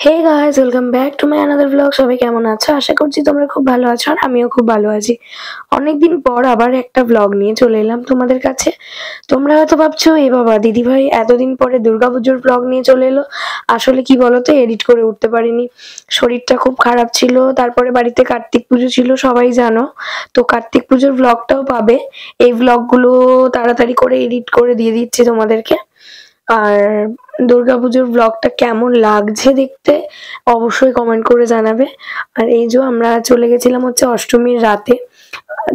Hey guys, welcome back to my another blog. সবাই কেমন আছো? আশা করছি তোমরা খুব ভালো আছো আর আমিও খুব ভালো আছি। অনেকদিন পর আবার একটা ব্লগ নিয়ে চলে এলাম তোমাদের কাছে। তোমরা হয়তো ভাবছো এ বাবা দিদিভাই এতদিন পরে দুর্গাপুজোর ব্লগ নিয়ে চলে এলো। আসলে কি বলতো, এডিট করে উঠতে পারিনি, শরীরটা খুব খারাপ ছিল। তারপরে বাড়িতে কার্তিক পুজো ছিল, সবাই জানো। তো কার্তিক পুজোর ব্লগটাও পাবে। এই ব্লগগুলো তাড়াতাড়ি করে এডিট করে দিয়ে দিচ্ছি তোমাদেরকে। আর দুর্গাপুজোর ব্লগটা কেমন লাগছে দেখতে অবশ্যই কমেন্ট করে জানাবে। আর এই যে আমরা চলে গেছিলাম হচ্ছে অষ্টমীর রাতে।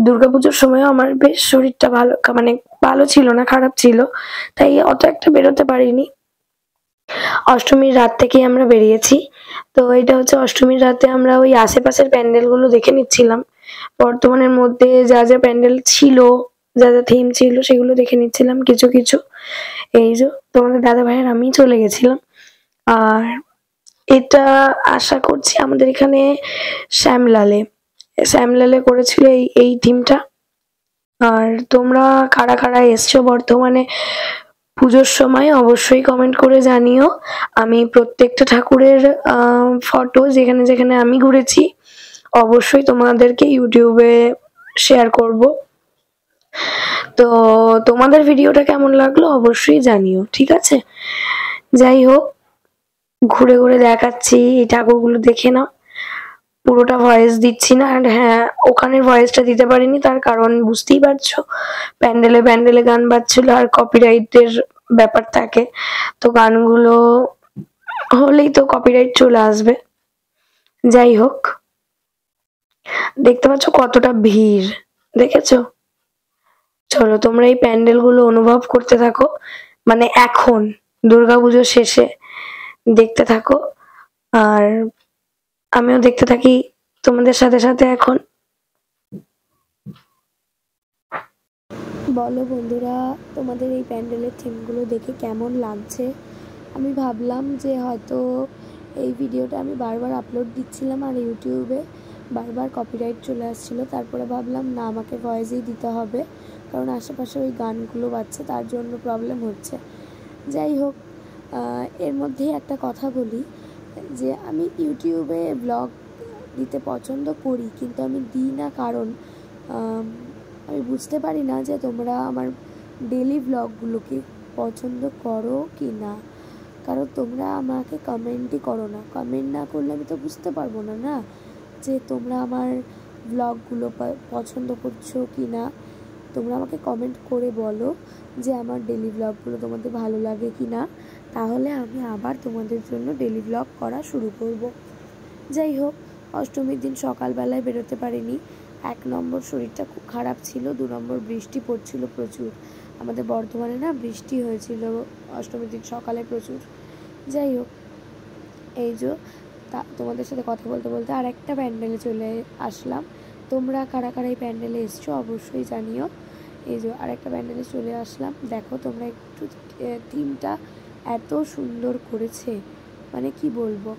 দুর্গাপুজোর সময়ও আমার বেশ শরীরটা ভালো, মানে ভালো ছিল না, খারাপ ছিল, তাই অত একটা বেরোতে পারিনি। অষ্টমীর রাত থেকেই আমরা বেরিয়েছি। তো এটা হচ্ছে অষ্টমীর রাতে আমরা ওই আশেপাশের প্যান্ডেলগুলো দেখে নিচ্ছিলাম। বর্তমানের মধ্যে যা যা প্যান্ডেল ছিল, যা যা থিম ছিল সেগুলো দেখে নিচ্ছিলাম কিছু কিছু। এই যে তোমাদের দাদা ভাইয়ের আমি চলে গেছিলাম। আর এটা আশা করছি আমাদের এখানে শ্যামলালে শ্যামলালে করেছিল এই থিমটা। আর তোমরা কারা কারা এসছো বর্তমানে পুজোর সময় অবশ্যই কমেন্ট করে জানিও। আমি প্রত্যেকটা ঠাকুরের ফটো যেখানে যেখানে আমি ঘুরেছি অবশ্যই তোমাদেরকে ইউটিউবে শেয়ার করব। তো তোমাদের ভিডিওটা কেমন লাগলো অবশ্যই জানিও, ঠিক আছে? যাই হোক, ঘুরে ঘুরে দেখাচ্ছি, এই ঠাকুরগুলো দেখে নাও। পুরোটা ভয়েস দিচ্ছি না, আর হ্যাঁ, ওখানের ভয়েসটা দিতে পারিনি, তার কারণ বুঝতেই পারছো, প্যান্ডেলে প্যান্ডেলে গান বাজছিল আর কপিরাইটের ব্যাপার থাকে। তো গানগুলো হলেই তো কপিরাইট চলে আসবে। যাই হোক, দেখতে পাচ্ছ কতটা ভিড়, দেখেছো? চলো তোমরা এই প্যান্ডেলগুলো অনুভব করতে থাকো, মানে এখন দুর্গাপুজোর শেষে দেখতে থাকো। আর আমিও দেখতে থাকি তোমাদের সাথে সাথে। এখন বলো বন্ধুরা, তোমাদের এই প্যান্ডেলের থিমগুলো দেখে কেমন লাগছে? আমি ভাবলাম যে হয়তো এই ভিডিওটা আমি বারবার আপলোড দিচ্ছিলাম আর ইউটিউবে বারবার কপিরাইট চলে আসছিলো। তারপরে ভাবলাম না, আমাকে ভয়েসেই দিতে হবে, কারণ আশেপাশে ওই গানগুলো বাজছে, তার জন্য প্রবলেম হচ্ছে। যাই হোক, এর মধ্যেই একটা কথা বলি যে আমি ইউটিউবে ব্লগ দিতে পছন্দ করি, কিন্তু আমি দিই না কারণ আমি বুঝতে পারি না যে তোমরা আমার ডেলি ব্লগগুলোকে পছন্দ করো কি না। কারণ তোমরা আমাকে কমেন্টই করো না, কমেন্ট না করলে আমি তো বুঝতে পারবো না না যে তোমরা আমার ব্লগগুলো পছন্দ করছো কি না। তোমরা আমাকে কমেন্ট করে বলো যে আমার ডেলি ব্লগগুলো তোমাদের ভালো লাগে কি না, তাহলে আমি আবার তোমাদের জন্য ডেলি ব্লগ করা শুরু করব। যাই হোক, অষ্টমীর দিন সকালবেলায় বেরোতে পারিনি। 1 নম্বর শরীরটা খুব খারাপ ছিল, 2 নম্বর বৃষ্টি পড়ছিল প্রচুর। আমাদের বর্ধমানে না বৃষ্টি হয়েছিল অষ্টমীর দিন সকালে প্রচুর। যাই হোক, এই যে তোমাদের সাথে কথা বলতে বলতে আর একটা প্যান্ডেলে চলে আসলাম। তোমরা কারা কারা এই প্যান্ডেলে এসছো অবশ্যই জানিও। এই যে আর একটা প্যান্ডেলে চলে আসলাম, দেখো তোমরা একটু, থিমটা এত সুন্দর করেছে, মানে কি বলবো।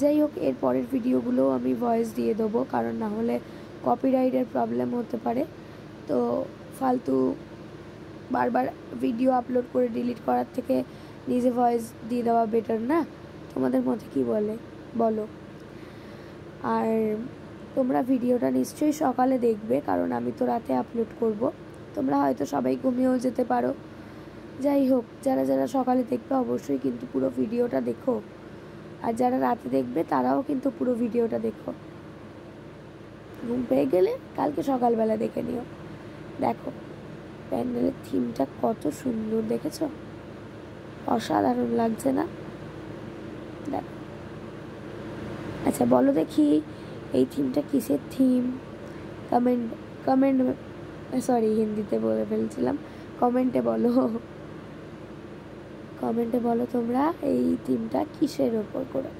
যাই হোক, এর পরের ভিডিওগুলো আমি ভয়েস দিয়ে দেবো, কারণ না হলে কপিরাইটের প্রবলেম হতে পারে। তো ফালতু বারবার ভিডিও আপলোড করে ডিলিট করার থেকে নিজে ভয়েস দিয়ে দেওয়া বেটার না? তোমাদের মতে কি বলো? আর তোমরা ভিডিওটা নিশ্চয়ই সকালে দেখবে, কারণ আমি তো রাতে আপলোড করব। তোমরা হয়তো সবাই ঘুমিয়েও যেতে পারো। যাই হোক, যারা যারা সকালে দেখবে অবশ্যই কিন্তু পুরো ভিডিওটা দেখো, আর যারা রাতে দেখবে তারাও কিন্তু পুরো ভিডিওটা দেখো। ঘুম পেয়ে গেলে কালকে সকালবেলা দেখে নিও। দেখো প্যান্ডেলের থিমটা কত সুন্দর, দেখেছো? অসাধারণ লাগছে না? দেখো, আচ্ছা বলো দেখি, এই থিমটা কিসের থিম? কমেন্ট কমেন্ট সরি, হিন্দিতে বলে ফেলছিলাম। কমেন্টে বলো, কমেন্টে বলো তোমরা এই থিমটা কিসের ওপর করে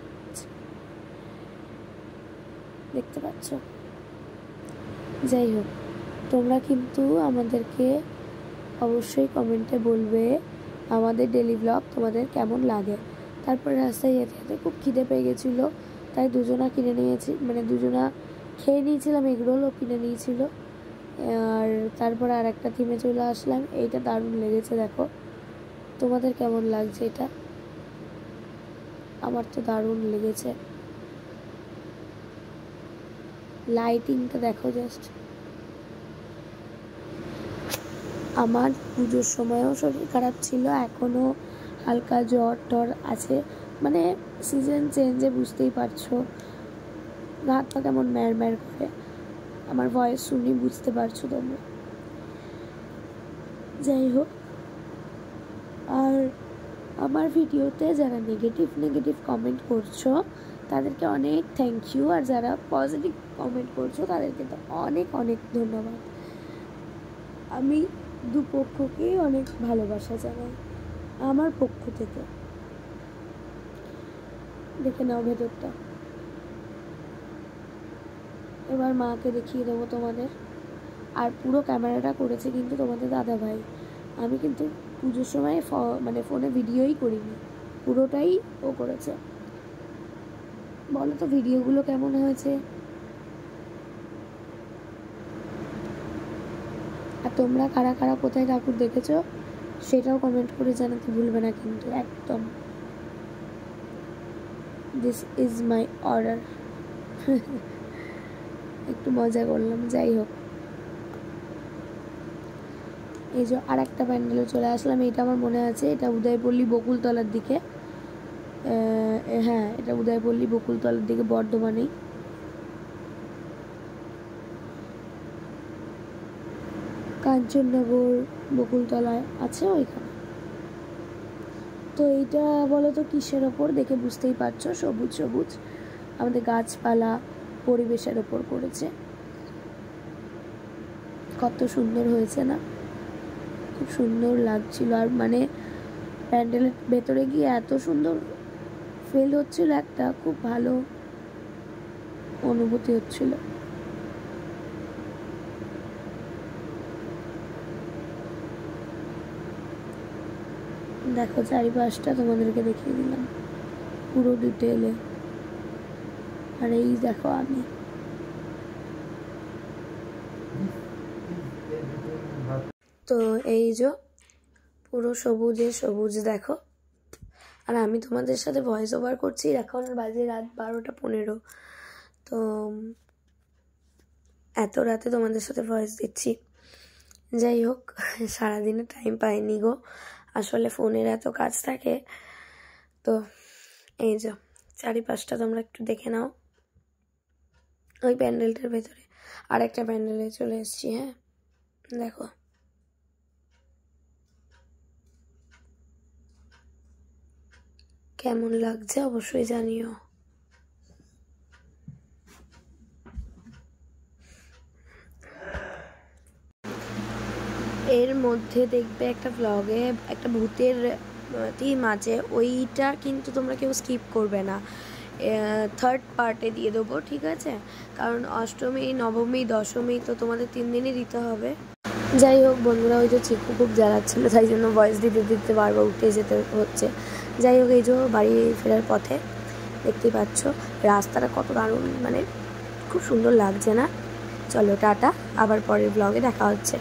দেখতে পাচ্ছ। যাই হোক, তোমরা কিন্তু আমাদেরকে অবশ্যই কমেন্টে বলবে আমাদের ডেলি ব্লগ তোমাদের কেমন লাগে। তারপরে রাস্তায় যেতে যেতে খুব খিদে পেয়ে গেছিলো, তাই দুজনা কিনে নিয়েছি, মানে দুজনা খেয়ে নিয়েছিলাম, এগরোলও কিনে নিয়েছিল। আর তারপরে আর একটা থিমে চলে আসলাম। এইটা দারুণ লেগেছে, দেখো তোমাদের কেমন লাগছে এটা। আমার তো দারুণ লেগেছে। লাইটিংটা দেখো জাস্ট। আমার পুজোর সময়ও শরীর খারাপ ছিল, এখনও হালকা জ্বর টর আছে, মানে সিজন চেঞ্জে বুঝতেই পারছো, হাত পা কেমন ম্যার করে, আমার ভয়েস শুনি বুঝতে পারছো তোমরা। যাই হোক, আর আমার ভিডিওতে যারা নেগেটিভ কমেন্ট করছো তাদেরকে অনেক থ্যাংক ইউ, আর যারা পজিটিভ কমেন্ট করছো তাদেরকে তো অনেক অনেক ধন্যবাদ। আমি দুপক্ষকেই অনেক ভালোবাসা জানাই আমার পক্ষ থেকে। দেখে নাও ভেতরটা। এবার মাকে দেখিয়ে দেবো তোমাদের। আর পুরো ক্যামেরাটা করেছে কিন্তু তোমাদের দাদা ভাই। আমি কিন্তু পুজোর সময় মানে ফোনে ভিডিওই করিনি, পুরোটাই ও করেছে। বলো তো ভিডিওগুলো কেমন হয়েছে। আর তোমরা কারা কারা কোথায় ঠাকুর দেখেছো সেটাও কমেন্ট করে জানাতে ভুলবে না কিন্তু একদম। This is my order. একটু মজা করলাম। যাই হোক, এই যে আর একটা প্যান্ডেলে চলে আসলাম। এটা আমার মনে আছে, এটা উদয়পল্লী বকুলতলার দিকে। হ্যাঁ, এটা উদয়পল্লী বকুলতলার দিকে, বর্ধমানেই। কাঞ্চননগর বকুলতলায় আছে ওইখানে। তো এইটা বলো তো কিসের ওপর, দেখে বুঝতেই পারছো, সবুজ সবুজ আমাদের গাছপালা পরিবেশের ওপর করেছে। কত সুন্দর হয়েছে না, খুব সুন্দর লাগছিল। আর মানে প্যান্ডেলের ভেতরে গিয়ে এত সুন্দর ফিল হচ্ছিল, একটা খুব ভালো অনুভূতি হচ্ছিল। দেখো চারিপাশটা তোমাদেরকে দেখিয়ে দিলাম পুরো ডিটেলে। আর এই দেখো আমি, তো এই যে পুরো সবুজে সবুজ দেখো। আর আমি তোমাদের সাথে ভয়েস ওভার করছি, এখন বাজে রাত 12:15। তো এত রাতে তোমাদের সাথে ভয়েস দিচ্ছি। যাই হোক, সারাদিনে টাইম পাইনি গো, আসলে ফোনের এত কাজ থাকে। তো এই যে চারিপাশটা তোমরা একটু দেখে নাও। ওই প্যান্ডেলটার ভেতরে আর একটা প্যান্ডেলে চলে এসেছি। হ্যাঁ দেখো, কেমন লাগছে অবশ্যই জানিও। এর মধ্যে দেখবে একটা ব্লগে একটা ভূতের থিম আছে, ওইটা কিন্তু তোমরা কেউ স্কিপ করবে না। 3rd পার্টে দিয়ে দেবো, ঠিক আছে? কারণ অষ্টমী, নবমী, দশমী তো তোমাদের 3 দিনই দিতে হবে। যাই হোক বন্ধুরা, ওই যে চিকু খুব জ্বালাচ্ছিল, তাই জন্য ভয়েস দিতে দিতে বারবার উঠে যেতে হচ্ছে। যাই হোক, এই যে বাড়ি ফেরার পথে দেখতেই পাচ্ছ রাস্তাটা কত দারুণ, মানে খুব সুন্দর লাগছে না? চলো টাটা, আবার পরের ব্লগে দেখা হচ্ছে।